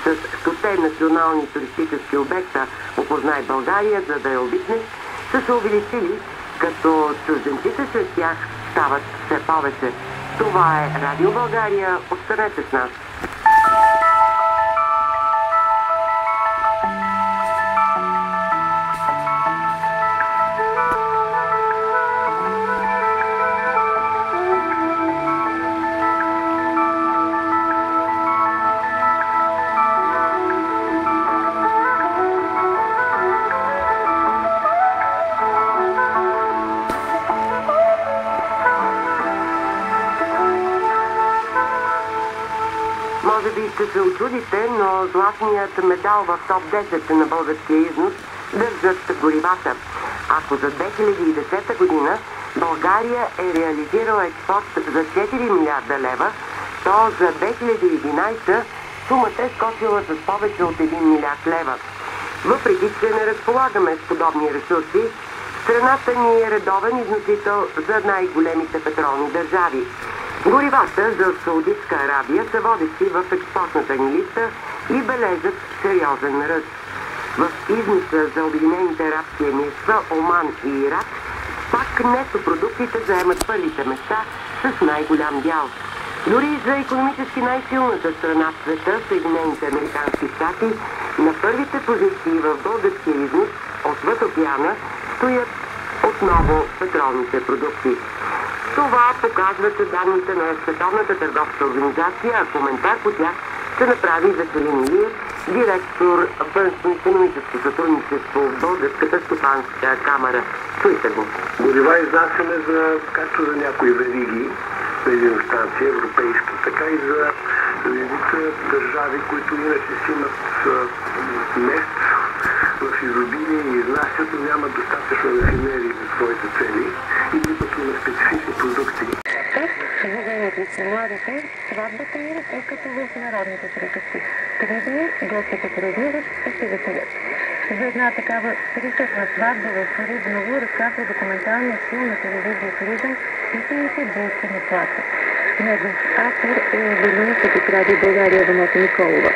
с 100 национални туристически обекта "Опознай България", за да я обикнеш, са се увеличили, като чужденците сред тях стават все повече. Това е Радио България. Останете с нас. Може би ще се очудите, но златният медал в топ 10 на българския износ държат горивата. Ако за 2010 година България е реализирала експорт за 4 милиарда лева, то за 2011 сумата е скочила с повече от 1 милиард лева. Въпреки че не разполагаме с подобни ресурси, страната ни е редовен износител за най-големите петролни държави. Горивата за Саудитска Арабия са водещи в експортната ни листа и бележат сериозен ръст. В износа за Обединените арабски емирства, Оман и Ирак, пак нефтопродуктите заемат първите места с най-голям дял. Дори за икономически най-силната страна в света, Съединените американски щати, на първите позиции в българския износ отвъд океана стоят отново петролните продукти. Това показват данните на Световната търговска организация, а коментар по тях ще направи Веселин Илиев, директор външно-икономическо сътрудничество в Българската стопанска камара. Чуйте го. Горива изнасяме както за някои вериги, бензиностанции, европейски, така и за редица държави, които иначе си имат нефт в изобилие и изнасят, но нямат достатъчно рафинерии за своите цели или пък има специфични продукти. Движението на младите, сватбата им е като в народните приказки. Тридни, гостите празнуват и се веселят. За една такава приказна сватба в Рибново разказва документалният филм на телевизия Туризъм "Писаните булки на плата". Негов автор е журналистът от Радио България Ваноса Николова.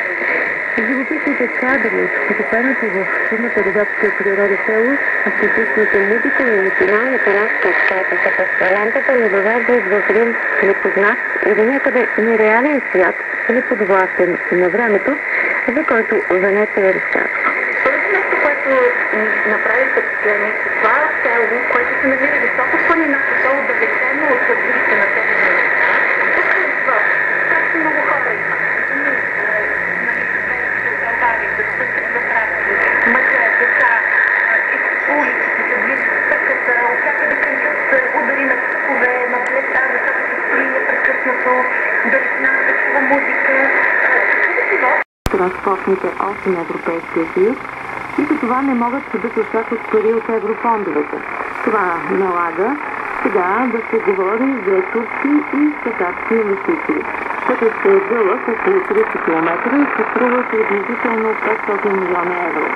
Живописните кадри от втопеното в шумната родопска природа село, артистичната музика и емоционалната разказ, която се пасторантата ни въвеждат в един непознат и до някъде нереален свят, неподвластен на времето, за който Венеция разказва. Първото нещо, което направи впечатление, че това село, което се намира високо в планината, то отдалечено от другите населени места, както много хора има. Мъже, деца, улиците се движат, стъката, всякъде кънчат удари на цъкове, на плета, защото се строи непрекъснато, далечината чува музика. Транспортните оси на Европейския съюз и за това не могат да се очакват пари от еврофондовете. Това налага сега да се говори за турски и светарски инвестиции. Пътят е дълъг около 30 км и се струва приблизително 500 милиона евро.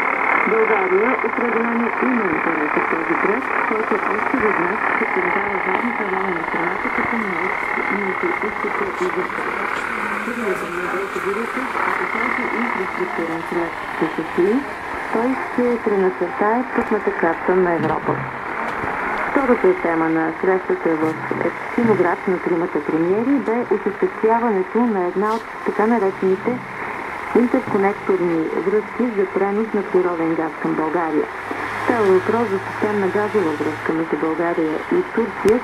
България определено има интерес за този проект, който още веднъж ще передава важната роля на страната като междуисточна и България. Първият на договорите, ако този инфраструктурен проект се състои, той ще пренасъртае пътната карта на Европа. Втората тема на срещата в Ескимоград на тримата премиери бе осъществяването на една от така наречените интерконекторни връзки за пренос на природен газ към България. Става въпрос за системна газова връзка между България и Турция,